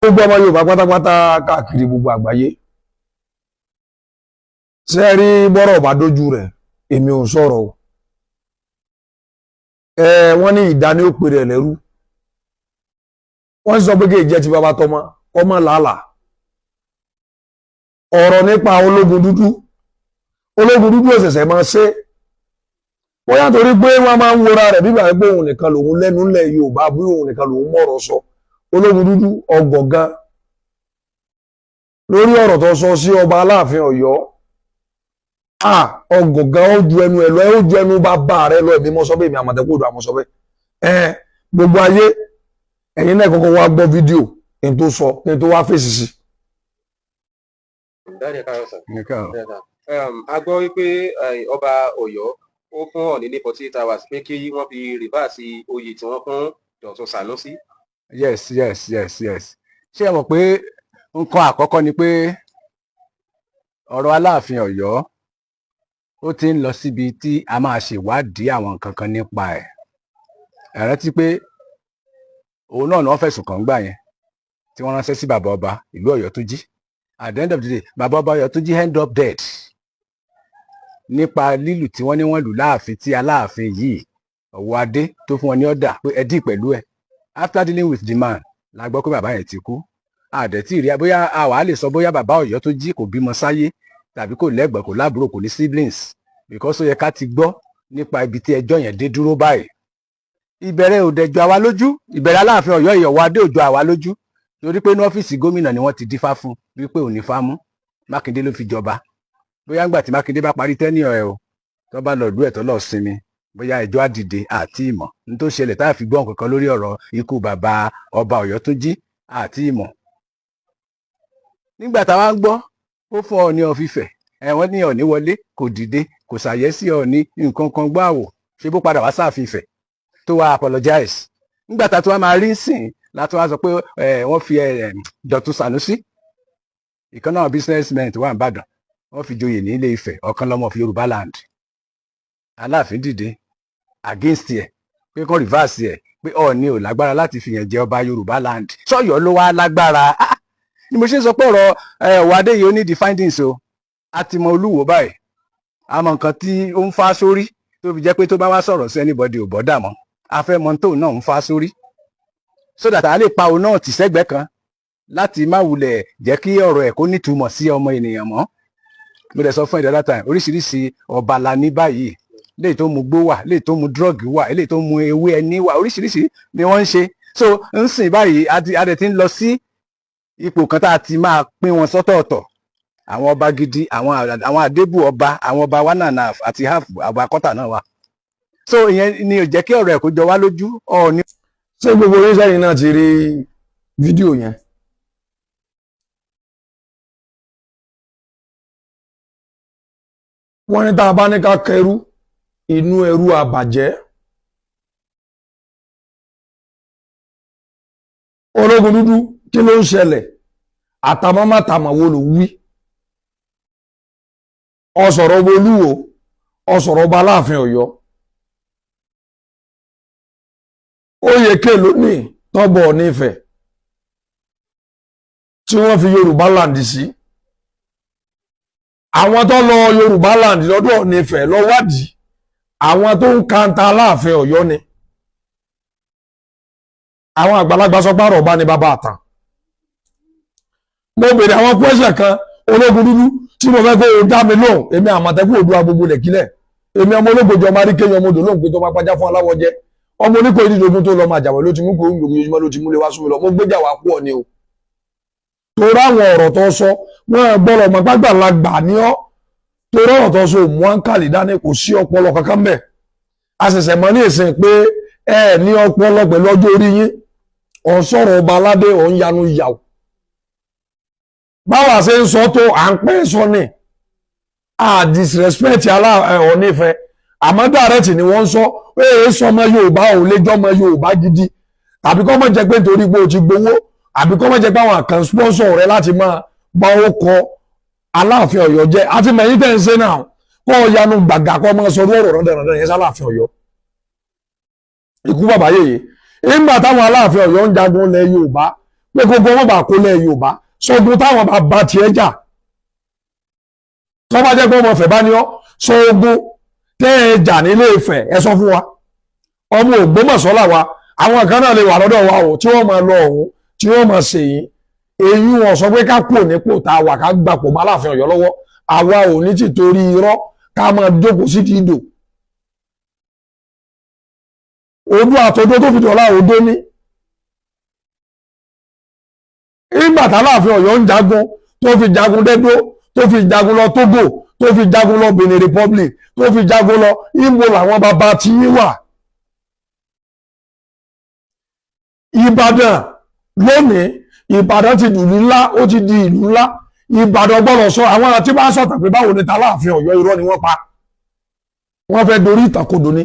gbogbo ọmọ Yorùbá pátápátá káàkiri gbogbo àgbáyé ṣe rí bọ́rọ̀ bá dójú rẹ̀ èmi ò sọ̀rọ̀ o wọ́n ní ìdání ó pè rẹ̀ lẹ́rú wọ́n sọ pé kí ìjẹ́ ti bàbá tọmọ ọmọ làálàá ọ̀rọ̀ nípa ológun dúdú òṣẹ̀ṣẹ̀ máa ṣe bóyá torí pé wọ́n máa ń wora rẹ̀ bíbà pé òun nìkan lòun lẹ́nu ńlẹ̀ Yorùbá bí òun nìkan lòun mọ̀rọ̀ sọ ológun dúdú ọgọ̀gán lórí ọ̀rọ̀ tó sọ sí ọba Aláàfin Ọ̀yọ́ ọgọ̀gán ó ju ẹnu ẹ lọ ó ju ẹnu bàbá rẹ lọ èmi mọ́ sọ bẹ́ẹ̀ mi Àmọ̀tẹ́kùn Oòduà àmọ́ sọ bẹ́ẹ̀ gbogbo ayé ẹ̀yin náà kọ́kọ́ wá gbọ́ fídíò kí n tó sọ kí n tó wá fèsì sí. A gbọ́ wípé ọba Ọ̀yọ́ ó fún Ọọ̀ni ní 48 hours pé kí wọ́n fi rìbáàsì oyè tí wọ́n fún Dọ̀tun Sànúsí. Yes. Ṣé ẹ mọ̀ pé nǹkan àkọ́kọ́ ni pé ọ̀rọ̀ Aláàfin Ọ̀yọ́ ó ti ń lọ síbi tí a máa ṣèwádìí àwọn nǹkan kan nípa ẹ̀. Ẹ rántí pé òun náà ni wọ́n fẹ̀sùn kàn gbà yẹn tí wọ́n ránṣẹ́ sí bàbá ọba ìlú Ọ̀yọ́túnjí. At the end of the day bàbá ọba Ọ̀yọ́túnjí end up dead nípa lílù tí wọ́n ní wọ́n lù láàfin tí Aláàfin yìí Ọ̀wọ́ Adé tó fún wọn ní ọ̀dà pé ẹ dì pẹ̀lú ẹ̀. After dealing with the man la gbọ́ pé bàbá yẹn ti kú. Àdẹ̀tí rí bóyá àwa lè sọ bóyá bàbá Ọ̀yọ́túnjí kò bímọ sáyé tàbí kò lẹ́gbọ̀n kò lábúrò kò ní siblings because ó yẹ ká ti gbọ́ nípa ibi tí ẹjọ́ yẹn dé dúró báyìí. Ìbẹ̀rẹ̀ ò dẹ̀ jọ àwa lójú, ìbẹ̀rẹ̀ Aláàfin Ọ̀yọ́ Ọ̀wọ́ Adé ò jọ àwa lójú torí pé ní ọ́fíìsì gómìnà ni wọ́n ti dífá fún wípé ò ní fámú Mákindé ló fi jọba. Bóyá ńgbà tí Mákindé bá parí tẹ́níọ̀ ẹ̀ o tó bá lọ ìlú ẹ̀ tó lọ sinmi bóyá ẹjọ́ àdìde àti ìmọ̀ ní tó ṣẹlẹ̀ tá a fi gbọ́ nǹkan kan lórí ọ̀rọ̀ ikú bàbá ọba Ọ̀yọ́túnjí àti ìmọ̀. Nígbà táwa ń gbọ́ ó fún Ọọ̀ni of Ifẹ̀ wọ́n ní Ọọ̀ni wọlé kò dìde kò ṣàyẹ́sí Ọọ̀ni nǹkan kan gbá wò ṣé bó padà wá sáàfin Ifẹ̀ tó wá apologize. Nígbà tá a tó wá máa rí sìn látọ́ wá sọ pé wọ́n fi Dọ̀tun Sànúsí ìkan náà businessman tó wà ní Ìbàdàn wọ́n fi joyè ní Ilé Ifẹ̀ ọ̀kan lọ́mọ of Yorùbá land. Aláàfin dìde against ẹ̀ pé kán reverse ẹ̀ pé Ọọ̀ni ò lágbára láti fìyàn jẹ ọba Yorùbá land sọ́yọ́ ló wá lágbára. Ni mo ṣe sọ pé ọ̀rọ̀ Ọ̀wọ́ Adé yìí ó ní the findings o a ti mọ Olúwo báyìí a mọ nǹkan tí ó ń fá sórí tó fi jẹ́ pé tó bá wá sọ̀rọ̀ sí anybody ò bọ́dà mọ́ a fẹ́ mọ tóun náà ń fá sórí so that a lè pa òun náà tì sẹ́gbẹ̀ẹ́ kan láti má wulẹ̀ jẹ́ kí ọ̀rọ̀ ẹ̀ kó nítumọ̀ sí ọmọ ènìyàn mọ́. Mo dẹ̀ sọ fún ìdá that time oríṣiríṣi ọba la ní báyìí léyìí tó mu gbó wà léyìí tó mu drug wà léyìí tó mu ewé ẹni wà oríṣiríṣi ni wọ́n ń ṣe so ń sìn báyìí a dẹ̀ ti ń lọ sí ipò kan tá a ti máa pín wọn sọ́tọ̀ọ̀tọ̀ àwọn ọba gidi àwọn àdébù ọba àwọn ọba 1.5 àti half ọba kọ́tà náà wà so ìyẹn ni ò jẹ́ kí ọ̀rọ̀ ẹ̀ kó jọ wá lójú Ọọ̀ni. ṣé gbogbo oníṣẹ́ yìí náà ti rí fídíò yẹn wọ́n ní tá a bá ní ká kẹrú inú ẹrú àbàjẹ́ ológun dúdú kí ló ń ṣẹlẹ̀ àtàmọ́mátàmọ́ wo ló wí ọ̀sọ̀rọ̀ ọba Olúwo ọ̀sọ̀rọ̀ ọba Aláàfin Ọ̀yọ́ Oyèké lónìí tọ́bọ̀ nífẹ̀ tí wọ́n fi Yorùbá land sí àwọn tó lọ Yorùbá land lọ́dọ̀ nífẹ̀ lọ wádìí àwọn tó ń kanta Aláàfin Ọ̀yọ́ ni àwọn àgbàlagbà sọ pé àrọ̀bá ni bàbá àtàn mo bèrè àwọn pẹ́sẹ̀ kan ológun dúdú tí mo fẹ́ kó o dá mi lóhùn èmi Àmọ̀tẹ́kùn Oòduà gbogbo lẹ̀kílẹ̀ èmi ọmọ ológbòjọ máa rí kéèyàn ọmọdé lóhùn pé tó máa pàjá fún aláwọ̀ jẹ́ ọmọ oníkó ìdídogun tó lọ máa jàwẹ̀ ló ti mú kó ń gbòógì ojúmọ́ ló ti múlé wá súnmi lọ mo gbéjà wá pọ̀ ni o tó ráwọn ọ̀rọ̀ tó sọ wọ́n gbọ́dọ̀ mọ̀ gbàgbàlagbà ní ọ́ tó rọ̀rọ̀ tó sọ òmù áńkàlì dání kò sí ọpọlọ kankan bẹ́ẹ̀ a ṣẹ̀ṣẹ̀ mọ̀ ní ìsìn pé ẹ ní ọpọlọ pẹ̀lú ọjọ́ orí yín ọ̀ ń sọ̀rọ̀ ọba aládé ọ̀ ń yanu ìyàwó báwa ṣe ń sọ tó à ń pẹ́ sọ ni a disrespect Ọọ̀ni Ifẹ̀ àmọ́ direct ni wọ́n ń sọ pé èé sọ ọmọ Yorùbá ò lè jọ́ ọmọ Yorùbá gidi àbí kọ́ mọ̀ jẹ́ pé nítorí pé o ti gbowó àbí kọ́ mọ̀ jẹ́ pé àwọn kan sponsor rẹ láti máa bá ó kọ Aláàfin Ọ̀yọ́ jẹ́ àti mẹ̀yìn tẹ̀ ń ṣe náà kọ́ ọ yanu gbàgà kọ́ ọmọ sọdún ọ̀rọ̀ rọ̀dẹ̀rọ̀dẹ̀ yẹn sálàfin Ọ̀yọ́ ikú bàbá yèyé nígbà táwọn Aláàfin Ọ̀yọ́ ń jagun lẹ̀ Yorùbá pé gbogbo wọn bá kó lẹ̀ Yorùbá sógun táwọn bá tiẹ̀ jà tó bá jẹ́ pé ọmọ Ifẹ̀ bá ní ọ́ sógun tẹ́ ẹ jà nílé Ifẹ̀ ẹ sọ fún wa ọmọ Ògbómọ̀ṣọ́ là wa àwọn kan náà lè wà lọ́dọ̀ wa o tí wọ́n máa lọ ọ̀hún tí wọ́n máa ṣèyí èyí wọn sọ pé ká kúrò nípò tá a wà ká gbapò má Aláàfin Ọ̀yọ́ lọ́wọ́ àwa ò ní ti torí irọ́ ká máa jókòó sí ti dò odó àtọdó tó fi dọ̀la odó ní nígbà tá Aláàfin Ọ̀yọ́ ń jagun tó fi jagun dẹ́dó tó fi jagun lọ Tógò tó fi jagun lọ Benin Republic tó fi jagun lọ Ìgbò làwọn bàbá tí yín wà Ìbàdàn lónìí Ìbàdàn ti dùn ńlá ó ti di ìlú ńlá Ìbàdàn gbọ́dọ̀ sọ àwọn tí bá ń sọ̀tàn pé báwo ni ta Aláàfin Ọ̀yọ́ irọ́ ni wọ́n pa wọ́n fẹ́ dorí ìtàkodò ni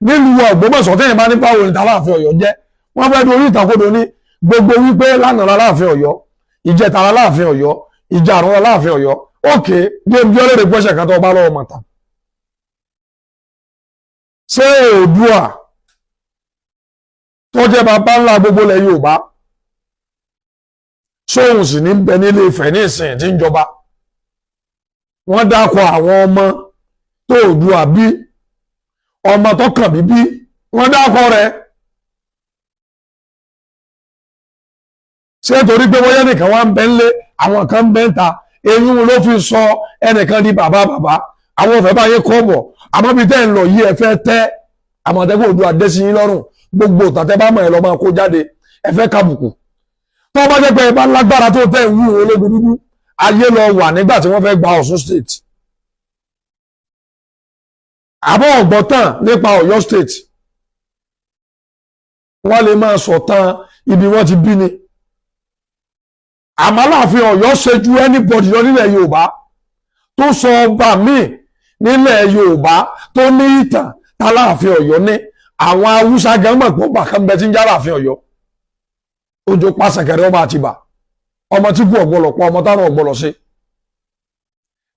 nílùú Ògbómọ̀ṣọ́ tẹ́yìn bá ní báwo ni ta Aláàfin Ọ̀yọ́ jẹ́ wọ́n fẹ́ dorí ìtàkodò ni gbogbo wípé lánàá Aláàfin Ọ̀yọ́ ìjẹta Aláàfin Ọ̀yọ́ ìjàrún Aláàfin Ọ̀yọ́ òkè bí ọlẹ́rẹ̀ pẹ́sẹ̀ kan tó bá lọ́wọ́ mọ̀ta ṣé Oòduà tó jẹ́ bàbá ńlá gbogbo ilẹ̀ Yorùbá sóhun sì ní bẹ nílé Ifẹ̀ ní ìsìn tí ń jọba wọ́n dákọ̀ àwọn ọmọ tó Oòduà bí ọmọ tó kàn mí bí wọ́n dákọ̀ rẹ̀ ṣé torí pé wọ́n yẹ́ nìkan wá ń bẹ ńlé àwọn kan ń bẹ ń ta eyín ló fi sọ ẹnìkan di bàbá àwọn ọ̀fẹ́ bá yé kọ́ bọ̀ àmọ́ bí tẹ́ ń lọ yí ẹ fẹ́ tẹ́ Àmọ̀tẹ́kùn Oòduà dé sí yín lọ́rùn gbogbo tàtẹ́ bá mọ̀ ẹ lọ́ máa kó jáde ẹ fẹ́ kábùkù tó bá jẹ́ pé ẹ bá lágbára tó tẹ́ ìwú ológun dúdú ayé lọ wà nígbà tí wọ́n fẹ́ gba Ọ̀ṣun state àbọ̀ ọ̀gbọ́tàn nípa Ọ̀yọ́ state wọ́n lè máa sọ̀tàn ibi wọ́n ti bí ni àmọ́ Aláàfin Ọ̀yọ́ ṣe ju anybody lọ nílẹ̀ Yorùbá tó sọ ọba míì nílẹ̀ Yorùbá tó ní ìtàn t'Aláàfin Ọ̀yọ́ ní àwọn Haúsá gan mọ̀ pé ọba kan bẹ tí ń jẹ́ Aláàfin Ọ̀yọ́ ojú pàṣẹkẹrẹ ọba Àtìbà ọmọ tí kú ọ̀gbọ́lọ̀ pọ̀ ọmọ táwọn ọ̀gbọ́lọ̀ sí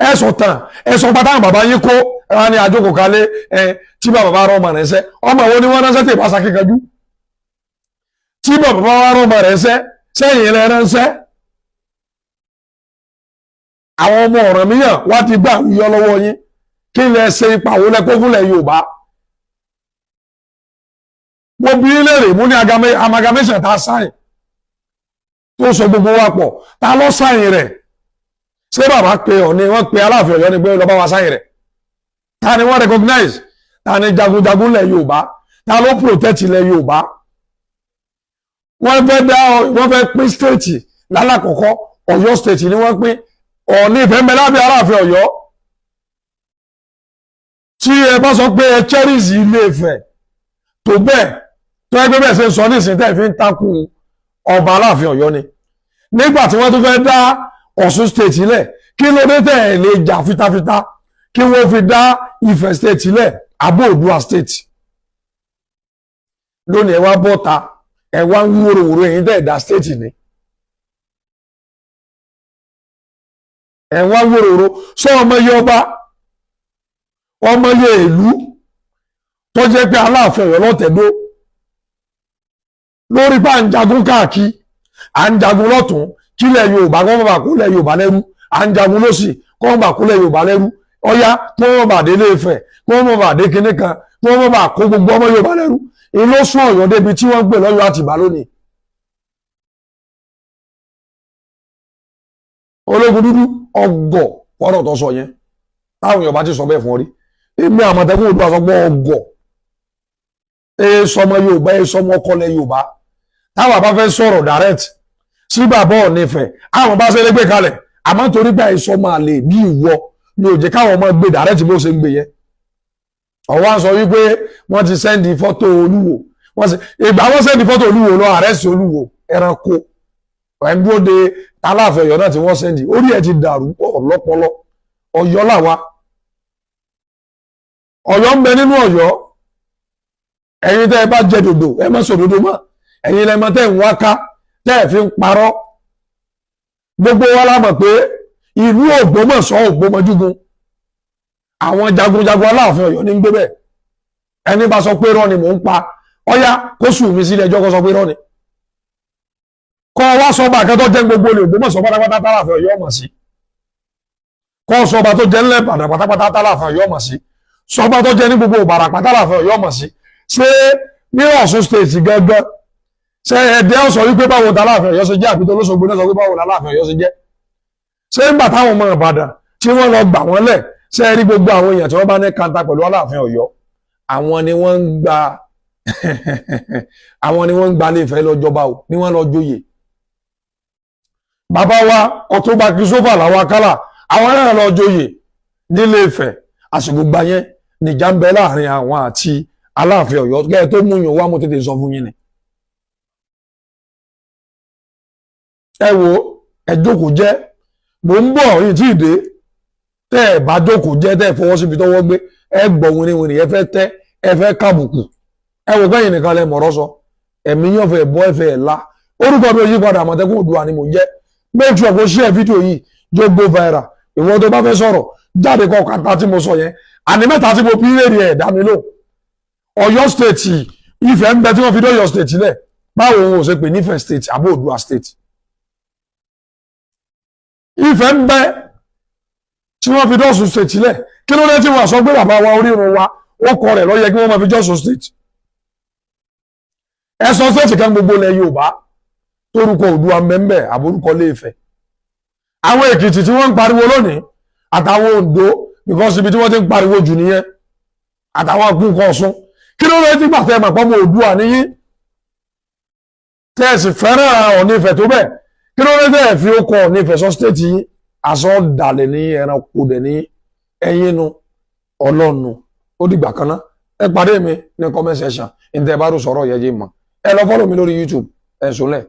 ẹ̀sọ̀ tán ẹ̀sọ̀ pátá bàbá yín kó ẹ̀rọ ní àjókòó kalẹ̀ tí bàbá bá rọ ọmọ rẹ̀ ṣẹ́ ọmọ wo ni wọ́n ránṣẹ́ tè pàṣẹ kíkanjú tí bàbá bá rọ ọmọ rẹ̀ ṣẹ́ sẹ́yìn rẹ̀ ránṣẹ́ àwọn ọmọ Ọ̀rànmíyàn wá ti gbà yọ lọ́wọ́ yín kí lẹ ṣe ipa wo lẹ kó fúnlẹ̀ Yorùbá mo bí léèrè mú ní amalgamation tá a sáyìn tó sọ gbogbo wa pọ̀ ta ló sáyìn rẹ̀ ṣé bàbá pe Ọọ̀ni wọ́n pe Aláàfin Ọ̀yọ́ ni pé lọ́ba wa sáyìn rẹ̀ ta ni wọ́n recognize ta ni jagunjagun lẹ̀ Yorùbá ta ló protect lẹ̀ Yorùbá wọ́n fẹ́ pín state lálàkọ̀kọ́ Ọ̀yọ́ state ni wọ́n pín Ọọ̀ni ìfẹ́ mẹ́lá bí Aláàfin Ọ̀yọ́ tí ẹ bá sọ pé ẹ cherish Ilé Ifẹ̀ tó bẹ́ẹ̀ tó ẹgbẹ́ bẹ́ẹ̀ ṣe ń sọ nísìnyí tẹ́ fi ń takùn ọba Aláàfin Ọ̀yọ́ ni nígbà tí wọ́n tún fẹ́ dá Ọ̀ṣun state lẹ̀ kí ló dé tẹ̀ lè jà fitafita kí wọ́n fi dá Ifẹ̀ state lẹ̀ àbó Oòduà state lónìí ẹ wá bọ́ta ẹ wá ń wúrowúro èyí tẹ̀ dá state ni ẹ wá wúrowúro sọ ọmọ yẹ ọba ọmọ yẹ ìlú tó jẹ́ pé Aláàfin Ọ̀yọ́ lọ́tẹ̀dó lórí bá ń jagun káàkiri à ń jagun lọ́tún kílẹ̀ Yorùbá kọ́ mọ̀ bà kúlẹ̀ Yorùbá lẹ́rú à ń jagun lọ́sì kọ́ mọ̀ bà kúlẹ̀ Yorùbá lẹ́rú ọ̀yá kí wọ́n bà dé Ilé Ifẹ̀ kí wọ́n bà dé kinní kan kí wọ́n bà kó gbogbo ọmọ Yorùbá lẹ́rú ìlú sún Ọ̀yọ́ débi tí wọ́n gbé lọ́yọ́ Àtìbá lónìí. ológun dúdú ọgọ̀ wọ́rọ̀ tó sọ yẹn táwọn Yorùbá ti sọ bẹ́ẹ̀ fún ọ rí èmi Àmọ̀tẹ́kùn Oòduà sọ pé ọgọ̀ sọmọ Yorùbá sọmọ ọkọlẹ̀ Yorùbá táwọn bá fẹ́ sọ̀rọ̀ direct sí bàbá Ọọ̀ni Ifẹ̀ àwọn bá ṣe lé gbé kalẹ̀ àmọ́ torí pé àìsọ máa lè bí ìwọ ni ò jẹ́ káwọn ọmọ gbé direct bó ṣe ń gbé yẹn ọwọ́ sọ wípé wọ́n ti sẹ́ndì fọ́tò Olúwo ìgbà wọ́n sẹ́ndì fọ́tò Olúwo lọ àrẹ́sì Olúwo ẹranko ẹ̀ńdúró de Aláàfin Ọ̀yọ́ náà tí wọ́n sẹ́ndì orí ẹ̀ ti dàrú ọ̀lọ́pọlọ Ọ̀yọ́ làwa Ọ̀yọ́ ń bẹ nínú Ọ̀yọ́ ẹ̀yin tẹ́ ẹ bá jẹ dòdò ẹ má sọ dòdò mọ́ ẹ̀yin lẹ́mọ tẹ́ ń wáká tẹ́ ẹ fi ń parọ́ gbogbo wa la mọ̀ pé ìlú Ògbómọ̀ṣọ́ Ògbómọjúgun àwọn jagunjagun Aláàfin Ọ̀yọ́ ní ń gbé bẹ́ẹ̀ ẹni bá sọ pé irọ́ ni mò ń pa ọ̀yá kó sùn mí sílẹ̀ ẹjọ́ kó sọ pé irọ́ ni kọ́ wá sọ́ba akẹ́tọ́ jẹ́ gbogbo olè Ògbómọ̀ṣọ́ pátápátá tálàfẹ́ Ọ̀yọ́ mọ̀ sí kọ́ sọ́ba tó jẹ́ ńlẹ̀ Ìbàdàn pátápátá tálàfẹ́ Ọ̀yọ́ mọ̀ sí sọ́ba tó jẹ́ ní gbogbo Ìbàràpá tálàfẹ́ Ọ̀yọ́ mọ̀ sí ṣé ní Ọ̀ṣun state gẹ́gẹ́ ṣé ẹ̀dẹ́ ọ̀sọ̀ wípé báwo tálàfẹ́ Ọ̀yọ́ ṣe jẹ́ àbí tó lóṣogbo náà sọ pé báwo tálàfẹ́ Ọ̀yọ́ ṣe jẹ́ ṣé ń gbà táwọn ọmọ Ìbàdàn tí wọ́n lọ gbà wọ́n lẹ̀ ṣé rí gbogbo àwọn èèyàn tí wọ́n bá ní kanta pẹ̀lú Aláàfin Ọ̀yọ́ àwọn ni wọ́n ń gba àwọn ni wọ́n ń gba Ilé-Ifẹ̀ lọ́jọba o ni wọ́n lọ joyè bàbá wa Ọ̀túnba Christopher Lawakala àwọn náà lọ joyè n'Ilé-Ifẹ̀ àsìkò gbà yẹn nìjà ń bẹ láàrin àwọn àti Aláàfin Ọ̀yọ́ kẹ́ ẹ tó mú yàn wá mo tètè sọ fún yín ni. ẹ wo ẹ jókòó jẹ́ mò ń bọ̀ yìí tí ì dé tẹ́ ẹ bá jókòó jẹ́ tẹ́ ẹ fọwọ́ síbi tọ́wọ́ gbé ẹ gbọ́ wìnrìnwìnrìn ẹ fẹ́ tẹ́ ẹ fẹ́ kábùkù ẹ wò kẹ́yìn nìkan lẹ mọ̀rọ̀ sọ ẹ̀mí yàn fẹ́ bọ́ ẹ fẹ́ la orúkọ mi ò yí padà Àmọ̀tẹ́kùn Oòduà ni mò ń jẹ́ make sure kó share fídíò yìí jó go viral ìwọ tó bá fẹ́ sọ̀rọ̀ jáde kọ́ kàtà tí mo sọ yẹn àní mẹ́ta tí mo bí rèrè ẹ̀ dá mi lò Ọ̀yọ́ state Ifẹ̀ ń bẹ tí wọ́n fi dé Ọ̀yọ́ state lẹ̀ báwo wọn ò ṣe pè nífẹ̀ state àbó Oòduà state Ifẹ̀ ń bẹ tí wọ́n fi dé Ọ̀ṣun state lẹ̀ kí ló dé tí wọ́n sọ pé bàbá wa orírun wa ó kọ rẹ̀ lọ́yẹ kí wọ́n máa fi jọ́sùn state ẹ̀sọ́ state kan gbogbo ilẹ̀ Yorùbá torúkọ Oòduà mẹ́mbẹ́ àbórúkọ Ilé-Ifẹ̀ àwọn Èkìtì tí wọ́n ń pariwo lónìí àtàwọn Oǹdó because ibi tí wọ́n ti ń pariwo jù nìyẹn àtàwọn akúnkọ Ọ̀ṣun kí ló dé tí gbàtẹ́ ẹ̀ màpọ́ mọ́ Oòduà níyí tẹ́ẹ̀sì fẹ́ràn Ọọ̀ni Ifẹ̀ tó bẹ́ẹ̀ kí ló dé tẹ́ẹ̀ fi ó kọ Ọọ̀ni Ifẹ̀ sọ state yìí aṣọ dàlẹ̀ ní ẹranko dẹ̀ ní ẹyin nu ọlọ́nu ó dìgbà kan náà ẹ pàdé mi ní comment section ní tẹ́ ẹ bá rò sọ̀rọ̀ yẹn jẹ́ mọ́ ẹ lọ follow mi lórí YouTube ẹ sọlẹ̀.